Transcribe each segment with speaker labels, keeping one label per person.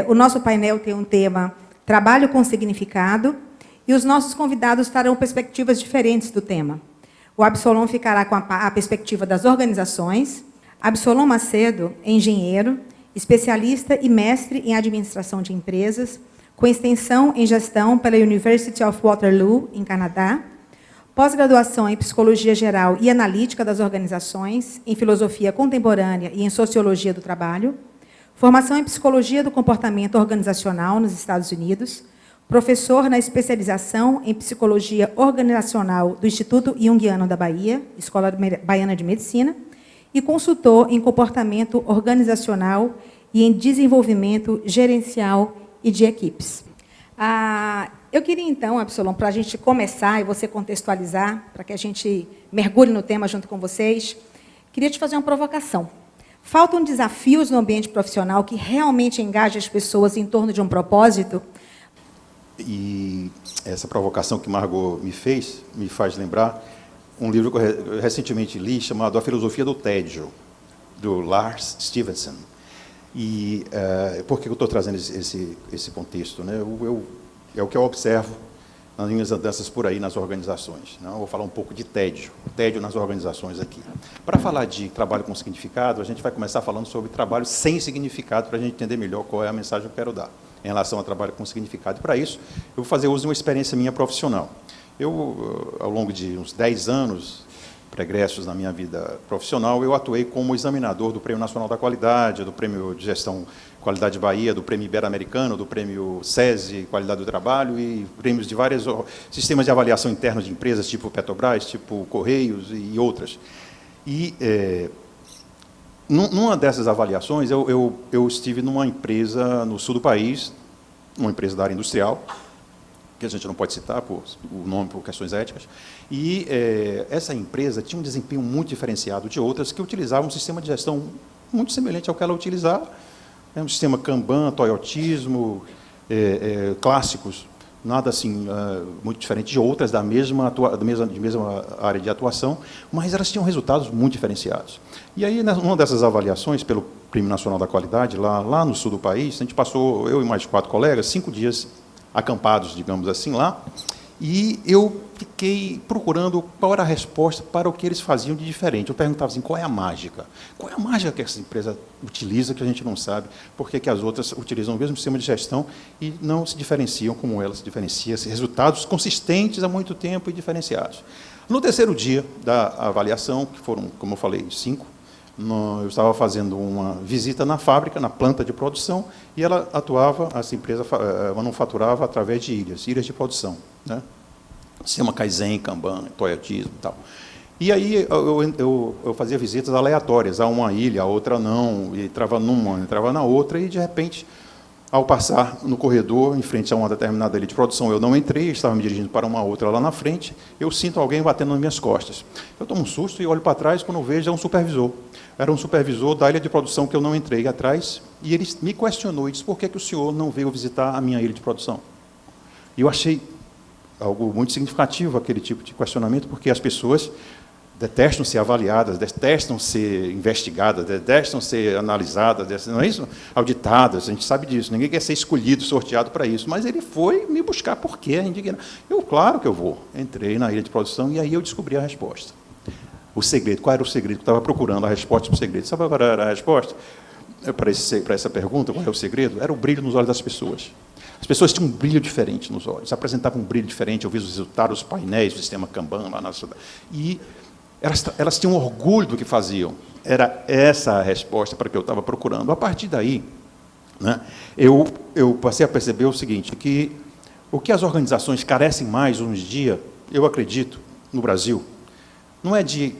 Speaker 1: O nosso painel tem um tema Trabalho com Significado, e os nossos convidados trarão perspectivas diferentes do tema. O Absolom ficará com a perspectiva das organizações. Absolom Macedo é engenheiro, especialista e mestre em administração de empresas, com extensão em gestão pela University of Waterloo, em Canadá, pós-graduação em Psicologia Geral e Analítica das Organizações, em Filosofia Contemporânea e em Sociologia do Trabalho, formação em Psicologia do Comportamento Organizacional nos Estados Unidos, professor na especialização em Psicologia Organizacional do Instituto Jungiano da Bahia, Escola Baiana de Medicina, e consultor em Comportamento Organizacional e em Desenvolvimento Gerencial e de Equipes. Eu queria, então, Absolom, para a gente começar e você contextualizar, para que a gente mergulhe no tema junto com vocês, queria te fazer uma provocação. Faltam desafios no ambiente profissional que realmente engajem as pessoas em torno de um propósito?
Speaker 2: E essa provocação que Margot me fez, me faz lembrar um livro que eu recentemente li, chamado A Filosofia do Tédio, do Lars Stevenson. E por que eu estou trazendo esse contexto? Né? É o que eu observo nas minhas andanças por aí nas organizações. Né? Eu vou falar um pouco de tédio nas organizações aqui. Para falar de trabalho com significado, a gente vai começar falando sobre trabalho sem significado, para a gente entender melhor qual é a mensagem que eu quero dar em relação ao trabalho com significado. E, para isso, eu vou fazer uso de uma experiência minha profissional. Eu, ao longo de uns 10 anos, pregressos na minha vida profissional, eu atuei como examinador do Prêmio Nacional da Qualidade, do Prêmio de Gestão Qualidade Bahia, do Prêmio Ibero-Americano, do Prêmio SESI, Qualidade do Trabalho, e prêmios de vários sistemas de avaliação internos de empresas, tipo Petrobras, tipo Correios e outras. E, numa dessas avaliações, eu estive numa empresa no sul do país, uma empresa da área industrial, que a gente não pode citar por o nome, por questões éticas, e essa empresa tinha um desempenho muito diferenciado de outras que utilizavam um sistema de gestão muito semelhante ao que ela utilizava, um sistema Kanban, Toyotismo, clássicos, nada assim muito diferente de outras da mesma área de atuação, mas elas tinham resultados muito diferenciados. E aí, numa dessas avaliações pelo Prêmio Nacional da Qualidade, lá no sul do país, a gente passou, eu e mais 4 colegas, 5 dias acampados, digamos assim, lá, e eu fiquei procurando qual era a resposta para o que eles faziam de diferente. Eu perguntava assim, qual é a mágica? Qual é a mágica que essa empresa utiliza que a gente não sabe? Por que as outras utilizam o mesmo sistema de gestão e não se diferenciam como ela se diferencia? Resultados consistentes há muito tempo e diferenciados. No terceiro dia da avaliação, que foram, como eu falei, 5, eu estava fazendo uma visita na fábrica, na planta de produção, e ela atuava, essa empresa manufaturava através de ilhas de produção, né? Sistema Kaizen, Kanban, Toyotismo e tal. E aí eu fazia visitas aleatórias, a uma ilha, a outra não, e entrava numa, entrava na outra, e de repente, ao passar no corredor, em frente a uma determinada ilha de produção, eu não entrei, estava me dirigindo para uma outra lá na frente, eu sinto alguém batendo nas minhas costas. Eu tomo um susto e olho para trás, quando eu vejo, é um supervisor. Era um supervisor da ilha de produção que eu não entrei atrás, e ele me questionou e disse, por que o senhor não veio visitar a minha ilha de produção? E eu achei algo muito significativo, aquele tipo de questionamento, porque as pessoas detestam ser avaliadas, detestam ser investigadas, detestam ser analisadas, não é isso? Auditadas, a gente sabe disso, ninguém quer ser escolhido, sorteado para isso, mas ele foi me buscar por quê, indignado. Claro que eu vou. Entrei na ilha de produção e aí eu descobri a resposta. O segredo, qual era o segredo? Eu estava procurando a resposta para o segredo. Sabe qual era a resposta? Para essa pergunta, qual é o segredo? Era o brilho nos olhos das pessoas. As pessoas tinham um brilho diferente nos olhos, apresentavam um brilho diferente, eu vi os resultados, os painéis, o sistema Kanban lá na cidade. E elas tinham orgulho do que faziam. Era essa a resposta para que eu estava procurando. A partir daí, né, eu passei a perceber o seguinte, que o que as organizações carecem mais hoje em dia, eu acredito, no Brasil, não é de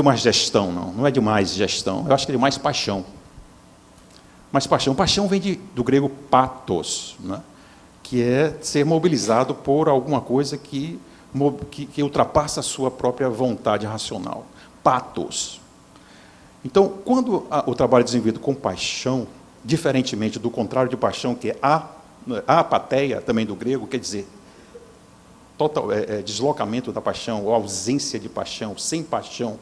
Speaker 2: uma gestão, não é de mais gestão, eu acho que é de mais paixão. Mais paixão. Paixão vem do grego pathos, né, que é ser mobilizado por alguma coisa que ultrapassa a sua própria vontade racional. Pathos. Então, quando o trabalho é desenvolvido com paixão, diferentemente do contrário de paixão, que é apatheia, também do grego, quer dizer, total, deslocamento da paixão, ou ausência de paixão, sem paixão,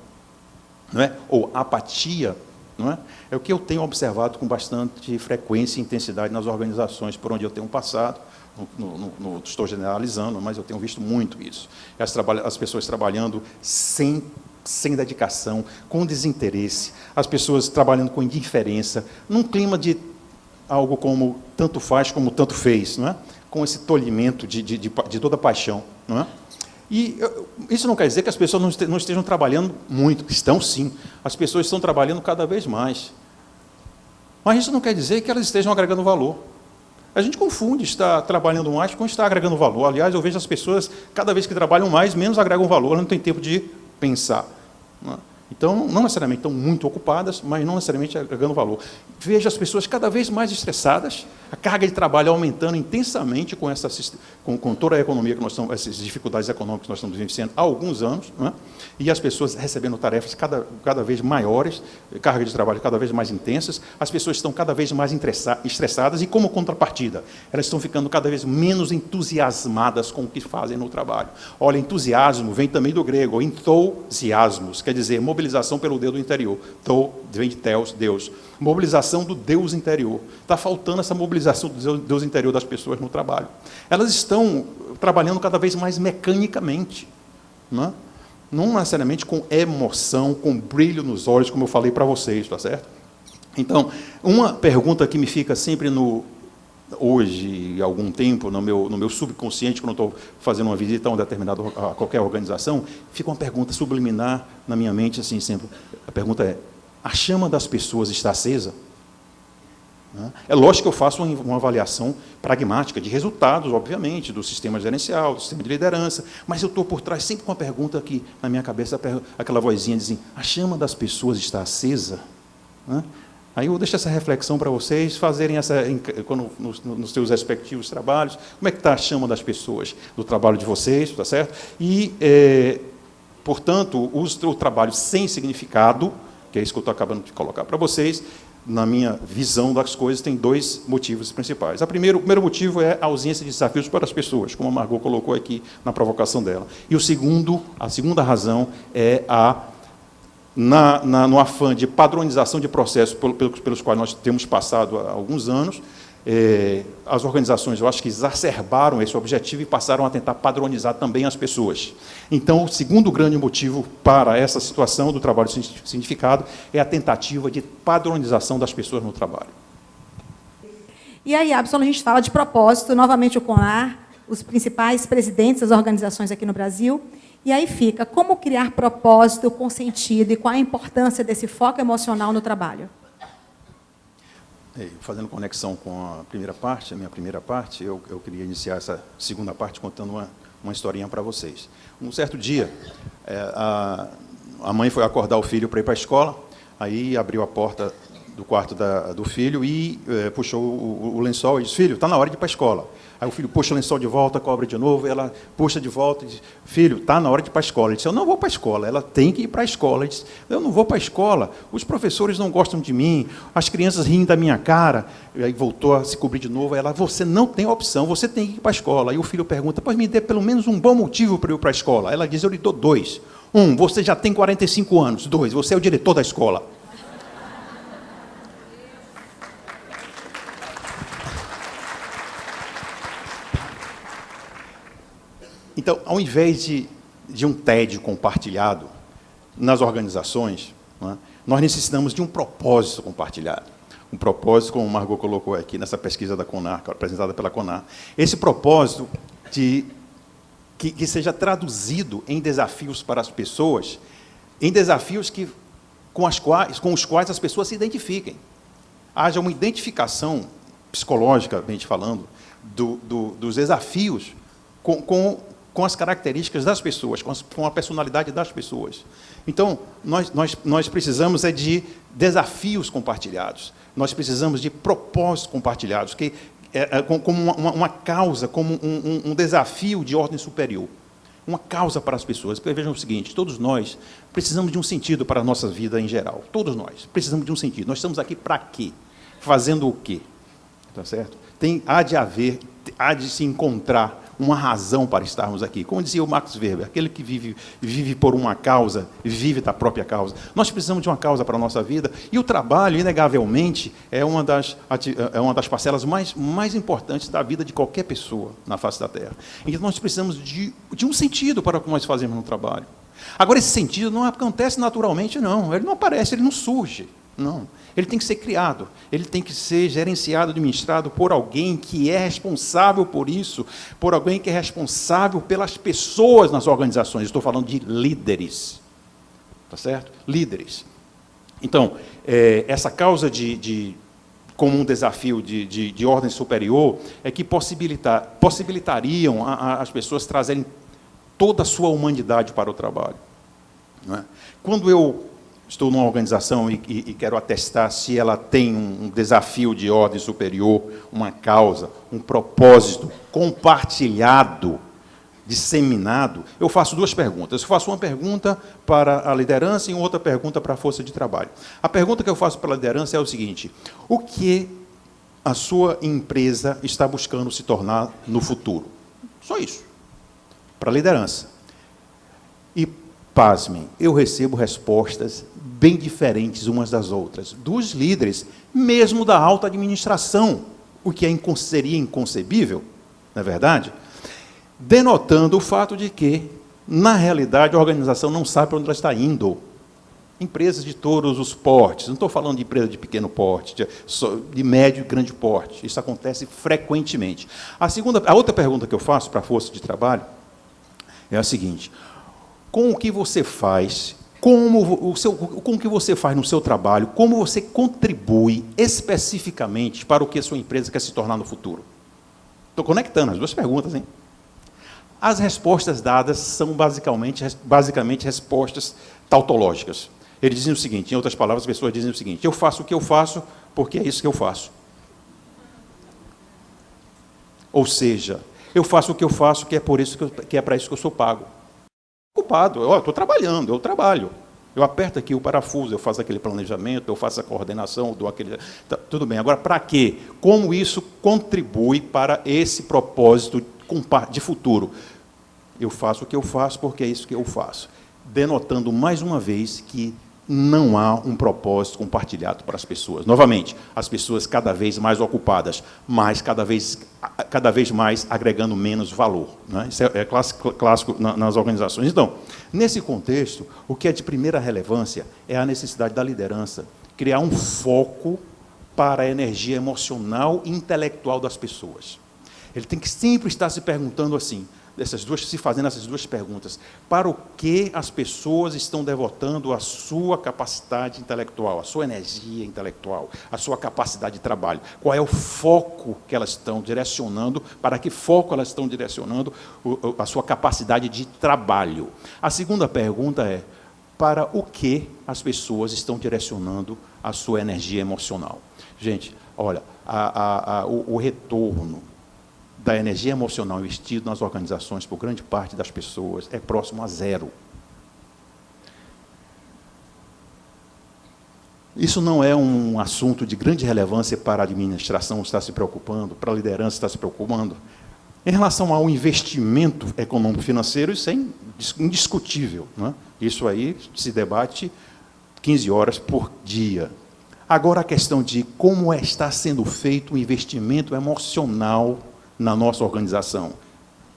Speaker 2: não é? Ou apatia, não é? É o que eu tenho observado com bastante frequência e intensidade nas organizações por onde eu tenho passado. Estou generalizando, mas eu tenho visto muito isso. As pessoas trabalhando sem dedicação, com desinteresse, as pessoas trabalhando com indiferença, num clima de algo como tanto faz como tanto fez, não é? Com esse tolhimento de toda paixão, não é? E isso não quer dizer que as pessoas não estejam trabalhando muito. Estão, sim. As pessoas estão trabalhando cada vez mais. Mas isso não quer dizer que elas estejam agregando valor. A gente confunde estar trabalhando mais com estar agregando valor. Aliás, eu vejo as pessoas, cada vez que trabalham mais, menos agregam valor. Elas não têm tempo de pensar. Não é? Então, não necessariamente estão muito ocupadas, mas não necessariamente agregando valor. Vejo as pessoas cada vez mais estressadas, a carga de trabalho aumentando intensamente com toda a economia que nós estamos, essas dificuldades econômicas que nós estamos vivenciando há alguns anos, não é? E as pessoas recebendo tarefas cada vez maiores, carga de trabalho cada vez mais intensas, as pessoas estão cada vez mais estressadas e, como contrapartida, elas estão ficando cada vez menos entusiasmadas com o que fazem no trabalho. Olha, entusiasmo vem também do grego, entusiasmos, quer dizer, mobilização pelo Deus do interior. Vem de Theos, Deus. Mobilização do Deus interior. Está faltando essa mobilização do Deus interior das pessoas no trabalho. Elas estão trabalhando cada vez mais mecanicamente, não necessariamente com emoção, com brilho nos olhos, como eu falei para vocês, tá certo? Então, uma pergunta que me fica sempre hoje, há algum tempo, no meu subconsciente, quando eu estou fazendo uma visita a qualquer organização, fica uma pergunta subliminar na minha mente, assim, sempre. A pergunta é: a chama das pessoas está acesa? É lógico que eu faço uma avaliação pragmática de resultados, obviamente, do sistema gerencial, do sistema de liderança, mas eu estou por trás sempre com uma pergunta aqui na minha cabeça, aquela vozinha dizendo: a chama das pessoas está acesa? Aí eu deixo essa reflexão para vocês fazerem nos seus respectivos trabalhos. Como é que está a chama das pessoas do trabalho de vocês, tá certo? E, portanto, o trabalho sem significado, que é isso que eu estou acabando de colocar para vocês, na minha visão das coisas, tem dois motivos principais. O primeiro motivo é a ausência de desafios para as pessoas, como a Margot colocou aqui na provocação dela. E a segunda razão é no afã de padronização de processos pelos quais nós temos passado há alguns anos, as organizações, eu acho que exacerbaram esse objetivo e passaram a tentar padronizar também as pessoas. Então, o segundo grande motivo para essa situação do trabalho sem significado é a tentativa de padronização das pessoas no trabalho.
Speaker 1: E aí, Abson, a gente fala de propósito, novamente o CONAR, os principais presidentes das organizações aqui no Brasil, e aí fica, como criar propósito com sentido e qual a importância desse foco emocional no trabalho?
Speaker 2: Fazendo conexão com a minha primeira parte, eu queria iniciar essa segunda parte contando uma historinha para vocês. Um certo dia, a mãe foi acordar o filho para ir para a escola, aí abriu a porta do quarto do filho e puxou o lençol e disse: filho, está na hora de ir para a escola. Aí o filho puxa o lençol de volta, cobre de novo, ela puxa de volta e diz: filho, está na hora de ir para a escola. Ele disse: eu não vou para a escola. Ela tem que ir para a escola. Ele disse: eu não vou para a escola, os professores não gostam de mim, as crianças riem da minha cara. E aí voltou a se cobrir de novo. Ela: você não tem opção, você tem que ir para a escola. Aí o filho pergunta: pois me dê pelo menos um bom motivo para eu ir para a escola. Ela diz: eu lhe dou 2. 1, você já tem 45 anos. 2, você é o diretor da escola. Então, ao invés de um tédio compartilhado nas organizações, nós necessitamos de um propósito compartilhado. Um propósito, como o Margot colocou aqui nessa pesquisa da CONAR, apresentada pela CONAR. Esse propósito que seja traduzido em desafios para as pessoas, em desafios com os quais as pessoas se identifiquem. Haja uma identificação, psicologicamente falando, dos desafios com as características das pessoas, com a personalidade das pessoas. Então, nós precisamos de desafios compartilhados, nós precisamos de propósitos compartilhados, como uma causa, como um desafio de ordem superior, uma causa para as pessoas. Porque vejam o seguinte: todos nós precisamos de um sentido para a nossa vida em geral, todos nós precisamos de um sentido. Nós estamos aqui para quê? Fazendo o quê? Tá certo? Há de se encontrar uma razão para estarmos aqui. Como dizia o Max Weber, aquele que vive por uma causa, vive da própria causa. Nós precisamos de uma causa para a nossa vida, e o trabalho, inegavelmente, é uma das parcelas mais importantes da vida de qualquer pessoa na face da Terra. Então, nós precisamos de um sentido para o que nós fazemos no trabalho. Agora, esse sentido não acontece naturalmente, não. Ele não aparece, ele não surge. Não. Ele tem que ser criado, ele tem que ser gerenciado, administrado por alguém que é responsável por isso, por alguém que é responsável pelas pessoas nas organizações. Estou falando de líderes. Tá certo? Líderes. Então, essa causa como um desafio de ordem superior é que possibilitariam as pessoas trazerem toda a sua humanidade para o trabalho. Não é? Quando eu estou numa organização e quero atestar se ela tem um desafio de ordem superior, uma causa, um propósito compartilhado, disseminado, eu faço duas perguntas. Eu faço uma pergunta para a liderança e outra pergunta para a força de trabalho. A pergunta que eu faço para a liderança é o seguinte: o que a sua empresa está buscando se tornar no futuro? Só isso. Para a liderança. E, pasmem, eu recebo respostas bem diferentes umas das outras, dos líderes, mesmo da alta administração, o que seria inconcebível, não é verdade? Denotando o fato de que, na realidade, a organização não sabe para onde ela está indo. Empresas de todos os portes, não estou falando de empresa de pequeno porte, de médio e grande porte, isso acontece frequentemente. A outra pergunta que eu faço para a força de trabalho é a seguinte: com o que você faz, com o que você faz no seu trabalho, como você contribui especificamente para o que a sua empresa quer se tornar no futuro? Estou conectando as duas perguntas, hein? As respostas dadas são basicamente respostas tautológicas. Eles dizem o seguinte, em outras palavras, as pessoas dizem o seguinte: eu faço o que eu faço porque é isso que eu faço. Ou seja, eu faço o que eu faço que é para isso que eu sou pago. Ocupado, eu estou trabalhando, eu trabalho. Eu aperto aqui o parafuso, eu faço aquele planejamento, eu faço a coordenação, eu dou aquele... Tá, tudo bem, agora para quê? Como isso contribui para esse propósito de futuro? Eu faço o que eu faço porque é isso que eu faço. Denotando mais uma vez que não há um propósito compartilhado para as pessoas. Novamente, as pessoas cada vez mais ocupadas, mas cada vez mais agregando menos valor. Né? Isso é clássico nas organizações. Então, nesse contexto, o que é de primeira relevância é a necessidade da liderança criar um foco para a energia emocional e intelectual das pessoas. Ele tem que sempre estar se perguntando assim, se fazendo essas duas perguntas: para o que as pessoas estão devotando a sua capacidade intelectual, a sua energia intelectual, a sua capacidade de trabalho? Qual é o foco que elas estão direcionando, para que foco elas estão direcionando a sua capacidade de trabalho? A segunda pergunta é: para o que as pessoas estão direcionando a sua energia emocional? Gente, olha, o retorno da energia emocional investida nas organizações por grande parte das pessoas é próximo a zero. Isso não é um assunto de grande relevância para a administração estar se preocupando, para a liderança estar se preocupando. Em relação ao investimento econômico-financeiro, isso é indiscutível. Não é? Isso aí se debate 15 horas por dia. Agora, a questão de como está sendo feito o investimento emocional na nossa organização,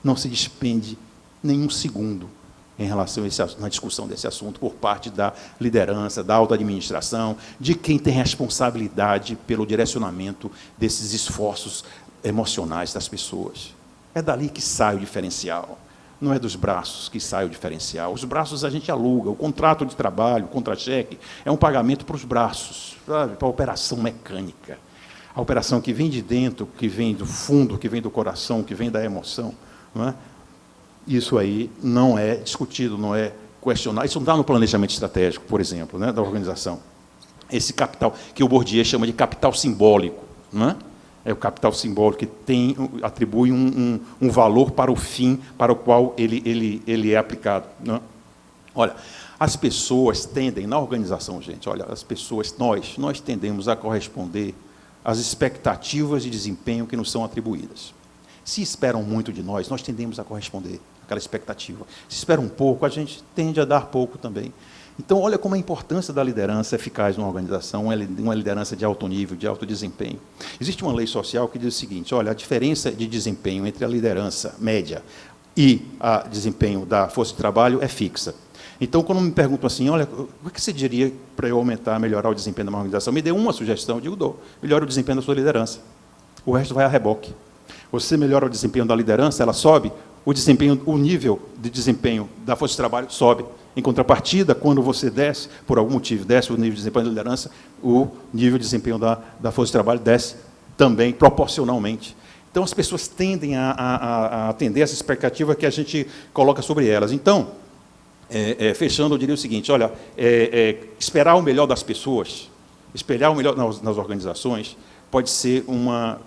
Speaker 2: não se despende nenhum segundo em relação na discussão desse assunto por parte da liderança, da alta administração, de quem tem responsabilidade pelo direcionamento desses esforços emocionais das pessoas. É dali que sai o diferencial, não é dos braços que sai o diferencial. Os braços a gente aluga, o contrato de trabalho, o contra-cheque, é um pagamento para os braços, sabe? Para a operação mecânica. A operação que vem de dentro, que vem do fundo, que vem do coração, que vem da emoção, não é? Isso aí não é discutido, não é questionado. Isso não está no planejamento estratégico, por exemplo, né, da organização. Esse capital, que o Bourdieu chama de capital simbólico, não é? É o capital simbólico que atribui um valor para o fim para o qual ele é aplicado. Não é? Olha, as pessoas tendem, na organização, gente, olha, as pessoas, nós tendemos a corresponder às expectativas de desempenho que nos são atribuídas. Se esperam muito de nós, nós tendemos a corresponder àquela expectativa. Se esperam um pouco, a gente tende a dar pouco também. Então, olha como a importância da liderança eficaz numa organização, uma liderança de alto nível, de alto desempenho. Existe uma lei social que diz o seguinte, olha, a diferença de desempenho entre a liderança média e o desempenho da força de trabalho é fixa. Então, quando me perguntam assim, olha, o que você diria para eu aumentar, melhorar o desempenho de uma organização? Me dê uma sugestão, eu digo, dou. Melhora o desempenho da sua liderança. O resto vai a reboque. Você melhora o desempenho da liderança, ela sobe, o nível de desempenho da força de trabalho sobe. Em contrapartida, quando você desce, por algum motivo, desce o nível de desempenho da liderança, o nível de desempenho da força de trabalho desce também, proporcionalmente. Então, as pessoas tendem a atender essa expectativa que a gente coloca sobre elas. Então, fechando, eu diria o seguinte, olha, esperar o melhor das pessoas, esperar o melhor nas organizações, pode ser uma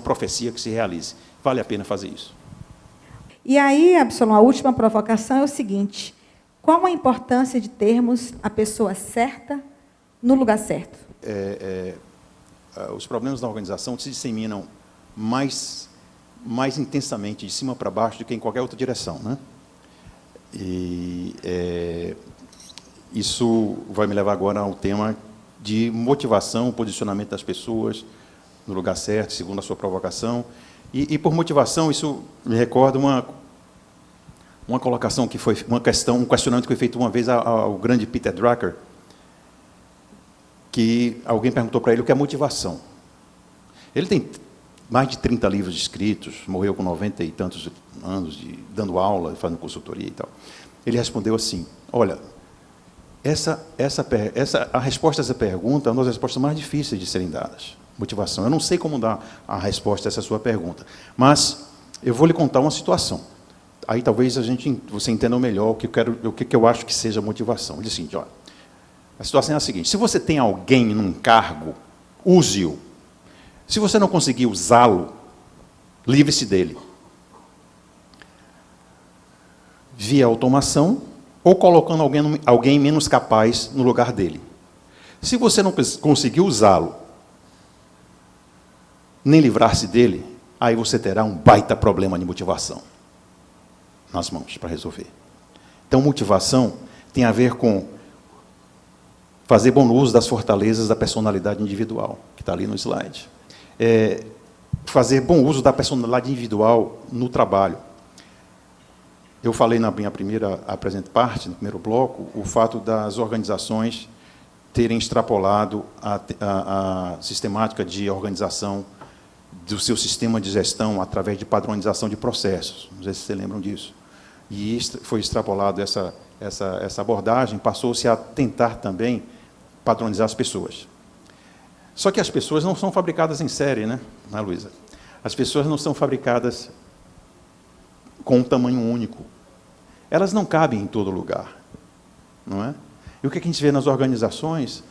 Speaker 2: profecia que se realize. Vale a pena fazer isso.
Speaker 1: E aí, Absalom, a última provocação é o seguinte, qual a importância de termos a pessoa certa no lugar certo?
Speaker 2: Os problemas da organização se disseminam mais intensamente de cima para baixo do que em qualquer outra direção, né? E isso vai me levar agora ao tema de motivação, posicionamento das pessoas no lugar certo, segundo a sua provocação. E por motivação, isso me recorda uma colocação que foi um questionamento que foi feito uma vez ao grande Peter Drucker, que alguém perguntou para ele o que é motivação. Ele tem mais de 30 livros escritos, morreu com 90 e tantos anos dando aula, fazendo consultoria e tal. Ele respondeu assim, olha, a resposta a essa pergunta é uma das respostas mais difíceis de serem dadas. Motivação. Eu não sei como dar a resposta a essa sua pergunta, mas eu vou lhe contar uma situação. Aí talvez você entenda melhor o que eu acho que seja motivação. Ele diz assim, olha, a situação é a seguinte, se você tem alguém num cargo, use-o. Se você não conseguir usá-lo, livre-se dele. Via automação ou colocando alguém menos capaz no lugar dele. Se você não conseguir usá-lo, nem livrar-se dele, aí você terá um baita problema de motivação nas mãos para resolver. Então, motivação tem a ver com fazer bom uso das fortalezas da personalidade individual, que está ali no slide. Fazer bom uso da personalidade individual no trabalho. Eu falei na minha primeira parte, no primeiro bloco, o fato das organizações terem extrapolado a sistemática de organização do seu sistema de gestão através de padronização de processos. Não sei se vocês lembram disso. E foi extrapolado essa abordagem, passou-se a tentar também padronizar as pessoas. Só que as pessoas não são fabricadas em série, né, Luísa? As pessoas não são fabricadas com um tamanho único. Elas não cabem em todo lugar, não é? E o que a gente vê nas organizações,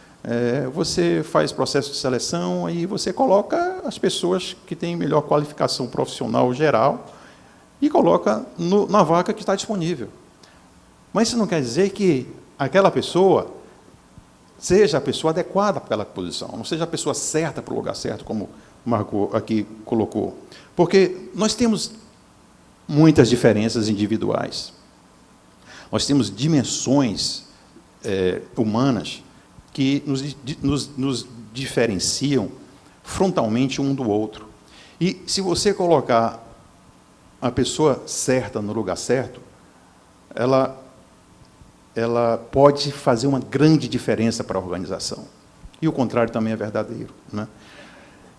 Speaker 2: você faz processo de seleção e você coloca as pessoas que têm melhor qualificação profissional geral e coloca na vaga que está disponível. Mas isso não quer dizer que aquela pessoa seja a pessoa adequada para aquela posição, não seja a pessoa certa para o lugar certo, como o Marco aqui colocou. Porque nós temos muitas diferenças individuais. Nós temos dimensões humanas que nos diferenciam frontalmente um do outro. E se você colocar a pessoa certa no lugar certo, ela pode fazer uma grande diferença para a organização. E o contrário também é verdadeiro, né?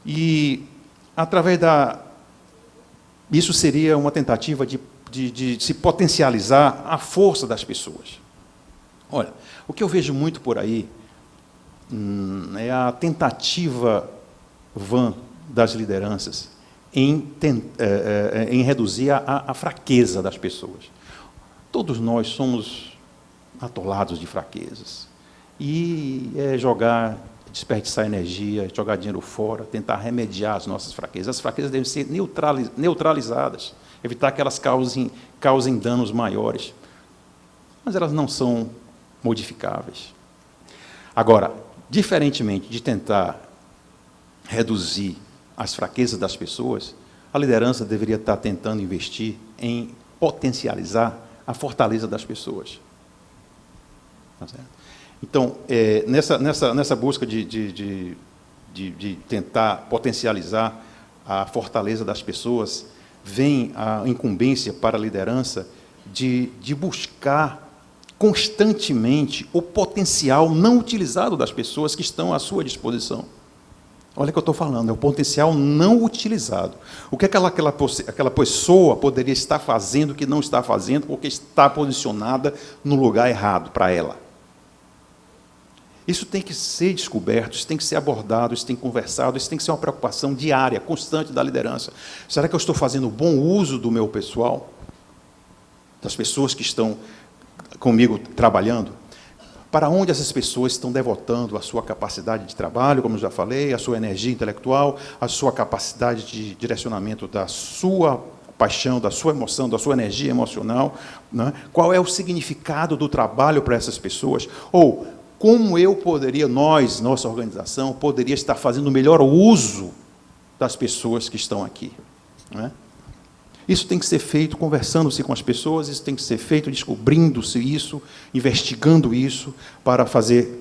Speaker 2: E, através isso seria uma tentativa de se potencializar a força das pessoas. Olha, o que eu vejo muito por aí é a tentativa vã das lideranças em reduzir a fraqueza das pessoas. Todos nós somos atolados de fraquezas. E desperdiçar energia, jogar dinheiro fora, tentar remediar as nossas fraquezas. As fraquezas devem ser neutralizadas, evitar que elas causem danos maiores. Mas elas não são modificáveis. Agora, diferentemente de tentar reduzir as fraquezas das pessoas, a liderança deveria estar tentando investir em potencializar a fortaleza das pessoas. Tá certo? Então, nessa busca de tentar potencializar a fortaleza das pessoas, vem a incumbência para a liderança de buscar constantemente o potencial não utilizado das pessoas que estão à sua disposição. Olha o que eu estou falando, é o potencial não utilizado. O que aquela pessoa poderia estar fazendo que não está fazendo porque está posicionada no lugar errado para ela. Isso tem que ser descoberto, isso tem que ser abordado, isso tem que ser conversado, isso tem que ser uma preocupação diária, constante da liderança. Será que eu estou fazendo bom uso do meu pessoal? Das pessoas que estão comigo trabalhando? Para onde essas pessoas estão devotando a sua capacidade de trabalho, como eu já falei, a sua energia intelectual, a sua capacidade de direcionamento da sua paixão, da sua emoção, da sua energia emocional, né? Qual é o significado do trabalho para essas pessoas? Ou como eu poderia, nossa organização, poderia estar fazendo o melhor uso das pessoas que estão aqui, né? Isso tem que ser feito conversando-se com as pessoas, isso tem que ser feito descobrindo-se isso, investigando isso, para fazer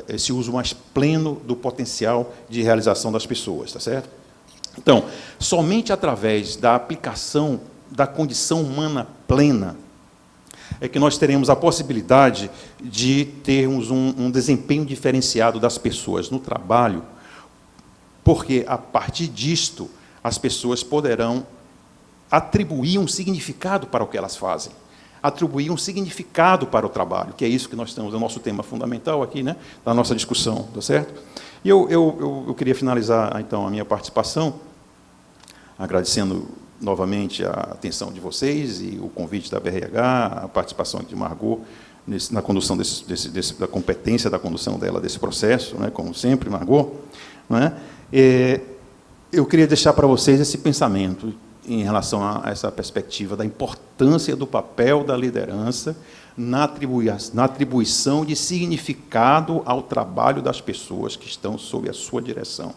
Speaker 2: esse uso mais pleno do potencial de realização das pessoas, tá certo? Então, somente através da aplicação da condição humana plena é que nós teremos a possibilidade de termos um desempenho diferenciado das pessoas no trabalho, porque, a partir disto, as pessoas poderão atribuir um significado para o que elas fazem, atribuir um significado para o trabalho, que é isso que nós temos, é o nosso tema fundamental aqui, né, da nossa discussão, tá certo? E eu queria finalizar, então, a minha participação, agradecendo novamente a atenção de vocês e o convite da BRH, a participação de Margot na condução da competência da condução dela desse processo, né, como sempre, Margot, né? Eu queria deixar para vocês esse pensamento em relação a essa perspectiva da importância do papel da liderança na atribuição de significado ao trabalho das pessoas que estão sob a sua direção.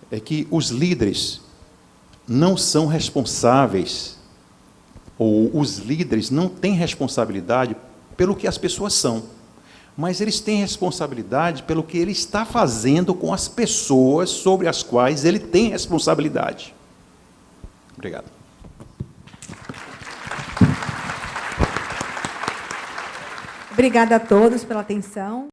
Speaker 2: É que os líderes não são responsáveis, ou os líderes não têm responsabilidade pelo que as pessoas são, mas eles têm responsabilidade pelo que ele está fazendo com as pessoas sobre as quais ele tem responsabilidade. Obrigado.
Speaker 1: Obrigada a todos pela atenção.